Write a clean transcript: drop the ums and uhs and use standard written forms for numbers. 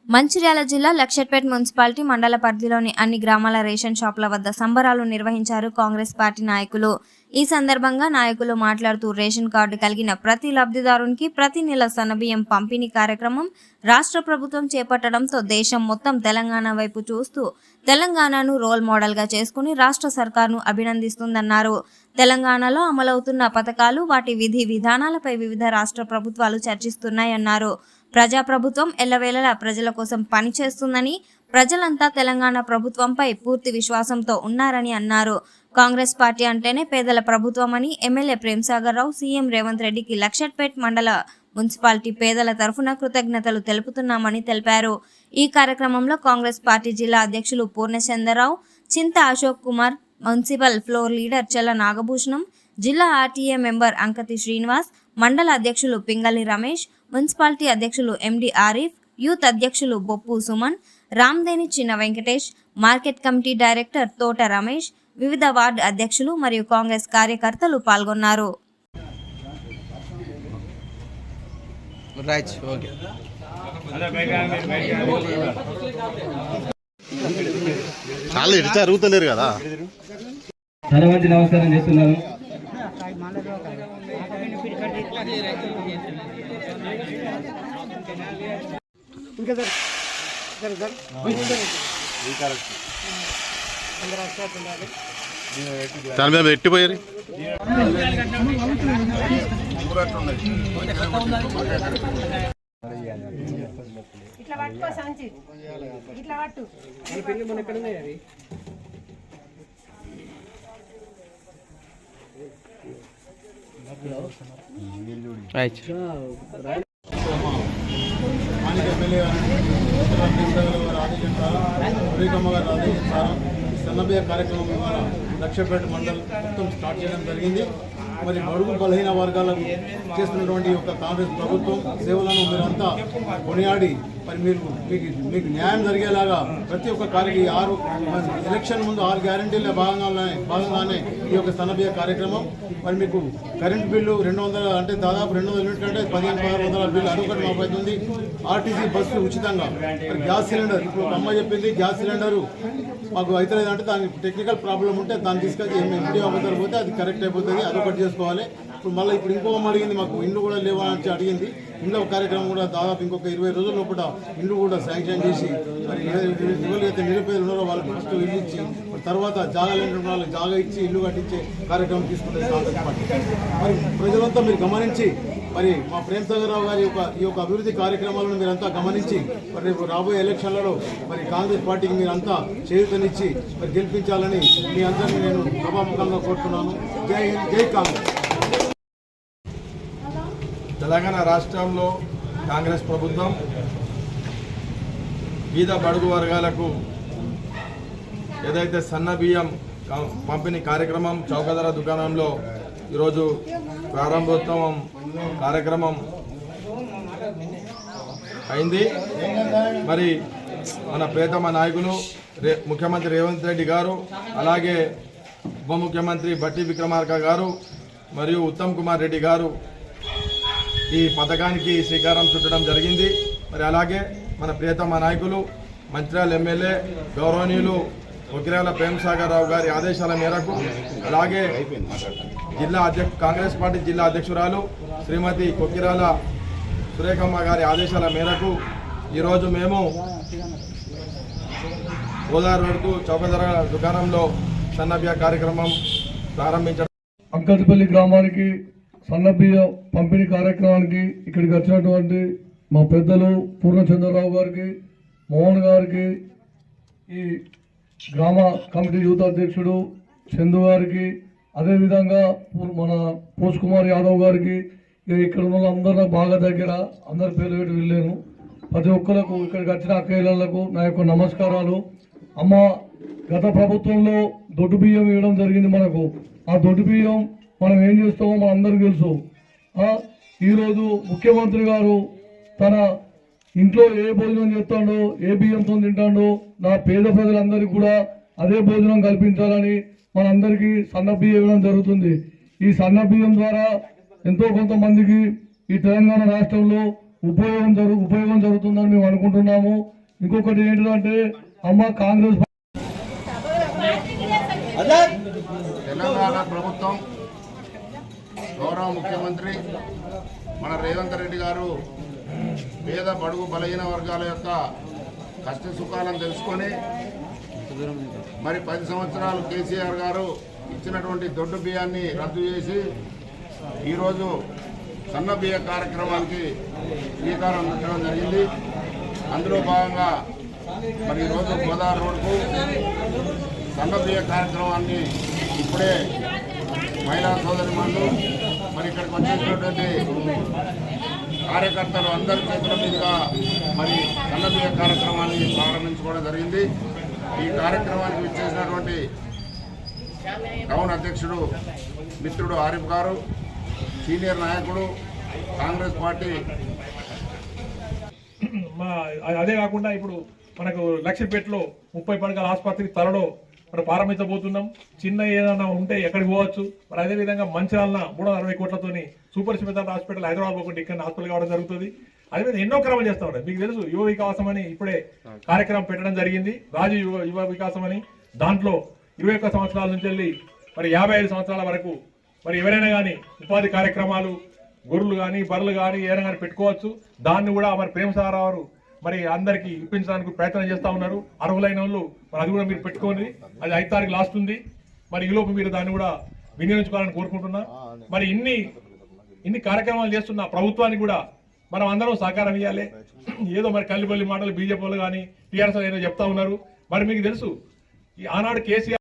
మంచిర్యాల జిల్లా లక్షట్పేట్ మున్సిపాలిటీ మండల పరిధిలోని అన్ని గ్రామాల రేషన్ షాపుల వద్ద సంబరాలు నిర్వహించారు కాంగ్రెస్ పార్టీ నాయకులు. ఈ సందర్భంగా నాయకులు మాట్లాడుతూ రేషన్ కార్డు కలిగిన ప్రతి లబ్ధిదారునికి ప్రతి నెల సన్నబియ్యం పంపిణీ కార్యక్రమం రాష్ట్ర ప్రభుత్వం చేపట్టడంతో దేశం మొత్తం తెలంగాణ వైపు చూస్తూ తెలంగాణను రోల్ మోడల్గా చేసుకుని రాష్ట్ర సర్కార్ను అభినందిస్తుందన్నారు. తెలంగాణలో అమలవుతున్న పథకాలు, వాటి విధి విధానాలపై వివిధ రాష్ట్ర ప్రభుత్వాలు చర్చిస్తున్నాయన్నారు. ప్రజాప్రభుత్వం ఎల్లవేళలా ప్రజల కోసం పనిచేస్తుందని, ప్రజలంతా తెలంగాణ ప్రభుత్వంపై పూర్తి విశ్వాసంతో ఉన్నారని అన్నారు. కాంగ్రెస్ పార్టీ అంటేనే పేదల ప్రభుత్వం అని ఎమ్మెల్యే ప్రేమ్సాగర్ రావు సీఎం రేవంత్ రెడ్డికి లక్షట్పేట్ మండల మున్సిపాలిటీ పేదల తరఫున కృతజ్ఞతలు తెలుపుతున్నామని తెలిపారు. ఈ కార్యక్రమంలో కాంగ్రెస్ పార్టీ జిల్లా అధ్యక్షులు పూర్ణచంద్రరావు, చింత Ashok Kumar, municipal floor leader చెల్ల నాగభూషణం, జిల్లా ఆర్టీఏ మెంబర్ అంకతి శ్రీనివాస్, మండల అధ్యక్షులు పింగళి రమేష్, మున్సిపాలిటీ అధ్యక్షులు ఎండి ఆరిఫ్, యూత్ అధ్యక్షులు బొప్పు సుమన్, రామ్దేని చిన్న వెంకటేష్, మార్కెట్ కమిటీ డైరెక్టర్ తోట రమేష్, వివిధ వార్డు అధ్యక్షులు మరియు కాంగ్రెస్ కార్యకర్తలు పాల్గొన్నారు. చాలా ఇటు జరుగుతున్నారు కదా. నమస్కారం చేస్తున్నాను. చాలా మేము ఎట్టిపోయారు. ఇట్లా పట్టుకో సంచి, ఇట్లా పట్టు. సన్నబియ్య కార్యక్రమం ద్వారా లక్షపేట మండలం మొత్తం స్టార్ట్ చేయడం జరిగింది. మరి బడుగు బలహీన వర్గాలకు చేస్తున్నటువంటి యొక్క కాంగ్రెస్ ప్రభుత్వం సేవలను మీరంతా కొనియాడి మరి మీకు న్యాయం జరిగేలాగా ప్రతి ఒక్క కార్యక్రమం 6 ఎలక్షన్ ముందు 6 గ్యారంటీల భాగంగానే ఈ యొక్క సన్నబియ్య కార్యక్రమం. మరి మీకు కరెంట్ బిల్లు 200 అంటే దాదాపు 200 యూనిట్లు అంటే 15,600 బిల్లు అదొకటి మాకు అవుతుంది. ఆర్టీసీ బస్సు ఉచితంగా. మరి గ్యాస్ సిలిండర్ ఇప్పుడు ఒక అమ్మ చెప్పింది, గ్యాస్ సిలిండరు మాకు అవుతలేదు అంటే దానికి టెక్నికల్ ప్రాబ్లం ఉంటే దాన్ని తీసుకొచ్చి ఎంపీ ఆఫీసర్ పోతే అది కరెక్ట్ అయిపోతుంది, అదొకటి చేసుకోవాలి. ఇప్పుడు ఇంకో అడిగింది, మాకు ఇండ్లు కూడా లేవని అడిగింది. ఇంట్లో కార్యక్రమం కూడా దాదాపు ఇంకొక 20 రోజుల లోపల ఇండ్లు కూడా శాంక్షన్ చేసి మరి ఎవరైతే నిరుపేదలు ఉన్నారో వాళ్ళకి ఫస్ట్ ఇల్లు ఇచ్చి తర్వాత జాగా లేని వాళ్ళకి జాగా ఇచ్చి ఇల్లు కట్టించే కార్యక్రమం తీసుకుంటుంది కాంగ్రెస్ పార్టీ. మరి ప్రజలంతా మీరు గమనించి మరి మా ప్రేమ్సాగర్ రావు గారి ఈ యొక్క అభివృద్ధి కార్యక్రమాలను మీరంతా గమనించి మరి రేపు రాబోయే ఎలక్షన్లలో మరి కాంగ్రెస్ పార్టీకి మీరంతా చేయూతనిచ్చి మరి గెలిపించాలని మీ అందరినీ నేను సభాముఖంగా కోరుతున్నాను. జై హింద్, జై కాంగ్రెస్. తెలంగాణ రాష్ట్రంలో కాంగ్రెస్ ప్రభుత్వం బీద బడుగు వర్గాలకు ఏదైతే సన్న బియ్యం పంపిణీ కార్యక్రమం చౌకధర దుకాణంలో ఈరోజు ప్రారంభోత్సవం కార్యక్రమం అయింది. మరి మన ప్రియతమ నాయకులు ముఖ్యమంత్రి రేవంత్ రెడ్డి గారు, అలాగే ఉప ముఖ్యమంత్రి బట్టి విక్రమార్క గారు మరియు ఉత్తమ్ కుమార్ రెడ్డి గారు ఈ పథకానికి శ్రీకారం చుట్టడం జరిగింది. మరి అలాగే మన ప్రియతమ నాయకులు మంచిర్యాల ఎమ్మెల్యే గౌరవనీయులు కొక్కిరాల ప్రేమ్సాగర్ రావు గారి ఆదేశాల మేరకు, అలాగే కాంగ్రెస్ పార్టీ జిల్లా అధ్యక్షురాలు శ్రీమతి కొక్కిరాల సురేఖమ్మ గారి ఆదేశాల మేరకు ఈరోజు మేము గోదావరి రోడ్డు చౌకధర దుకాణంలో సన్నబియ్య కార్యక్రమం ప్రారంభించడం. అంకటిపల్లి గ్రామానికి సన్నబియ్య పంపిణీ కార్యక్రమానికి ఇక్కడికి వచ్చినటువంటి మా పెద్దలు పూర్ణచంద్రరావు గారికి, మోహన్ గారికి, ఈ గ్రామ కమిటీ యూత్ అధ్యక్షుడు చందు గారికి, అదేవిధంగా మన పోష్ కుమార్ యాదవ్ గారికి, ఇక్కడ ఉన్న అందరూ బాగా దగ్గర అందరి పేరు పెట్టి వెళ్ళాను. ప్రతి ఒక్కరికి ఇక్కడికి వచ్చిన అక్కయ్యలకు నా యొక్క నమస్కారాలు. అమ్మ, గత ప్రభుత్వంలో దొడ్డు బియ్యం ఇవ్వడం జరిగింది మనకు. ఆ దొడ్డు బియ్యం మనం ఏం చేస్తామో మన అందరికీ తెలుసు. ఈరోజు ముఖ్యమంత్రి గారు తన ఇంట్లో ఏ భోజనం చేస్తాడో, ఏ బియ్యంతో తింటాడో, నా పేద ప్రజలందరికీ కూడా అదే భోజనం కల్పించాలని మనందరికీ సన్న బియ్యం ఇవ్వడం జరుగుతుంది. ఈ సన్న బియ్యం ద్వారా ఎంతో కొంతమందికి ఈ తెలంగాణ రాష్ట్రంలో ఉపయోగం జరుగుతుందని మేము అనుకుంటున్నాము. ఇంకొకటి ఏంటంటే అమ్మ కాంగ్రెస్ తెలంగాణ ప్రభుత్వం గౌరవ ముఖ్యమంత్రి మన రేవంత్ రెడ్డి గారు పేద బడుగు బలహీన వర్గాల యొక్క కష్ట సుఖాలను తెలుసుకొని మరి 10 సంవత్సరాలు కేసీఆర్ గారు ఇచ్చినటువంటి దొడ్డు బియ్యాన్ని రద్దు చేసి ఈరోజు సన్న బియ్య కార్యక్రమానికి శ్రీకారం చుట్టడం జరిగింది. అందులో భాగంగా మరి ఈరోజు గోదావరి రోడ్కు సన్న బియ్య కార్యక్రమాన్ని ఇప్పుడే మహిళా సోదరిమణులు మరి ఇక్కడికి వచ్చేసినటువంటి కార్యకర్తలు అందరి చేతుల మీదుగా మరి సన్న బియ్య కార్యక్రమాన్ని ప్రారంభించుకోవడం జరిగింది. ఈ కార్యక్రమానికి విచ్చేసినటువంటి టౌన్ అధ్యక్షుడు మిత్రుడు ఆరిఫ్ గారు, సీనియర్ నాయకుడు కాంగ్రెస్ పార్టీ. అదే కాకుండా ఇప్పుడు మనకు లక్షపేటలో 30 పడకల ఆసుపత్రి త్వరలో మనం ప్రారంభించబోతున్నాం. చిన్న ఏదైనా ఉంటే ఎక్కడికి పోవచ్చు. మరి అదేవిధంగా మంచిర్యాల 360 కోట్లతోని సూపర్ స్పెషాలిటీ హాస్పిటల్ హైదరాబాద్ పోకుండా ఇక్కడ హాస్పిటల్ కావడం జరుగుతుంది. అదేవిధంగా ఎన్నో క్రమాలు చేస్తూ ఉంటాయి. మీకు తెలుసు యువ వికాసం అని ఇప్పుడే కార్యక్రమం పెట్టడం జరిగింది. రాజు యువ వికాసం అని. దాంట్లో 21 సంవత్సరాల నుంచి వెళ్ళి మరి 55 సంవత్సరాల వరకు మరి ఎవరైనా కానీ ఉపాధి కార్యక్రమాలు గొర్రెలు కానీ బర్రెలు కానీ ఏదైనా కానీ పెట్టుకోవచ్చు. దాన్ని కూడా మరి ప్రేమసారావు మరి అందరికీ ఇప్పించడానికి ప్రయత్నం చేస్తూ ఉన్నారు. అర్హులైన వాళ్ళు మరి అది కూడా మీరు పెట్టుకోండి. అది 5 తారీఖు లాస్ట్ ఉంది. మరి ఈలోపు మీరు దాన్ని కూడా వినియోగించుకోవాలని కోరుకుంటున్నా. మరి ఇన్ని కార్యక్రమాలు చేస్తున్న ప్రభుత్వానికి కూడా మనం అందరం సహకారం ఇవ్వాలి. ఏదో మరి కల్లిపల్లి మాటలు బీజేపీ వాళ్ళు కానీ టీఆర్ఎస్ ఏదో చెప్తా ఉన్నారు. మరి మీకు తెలుసు ఈ ఆనాడు కేసీఆర్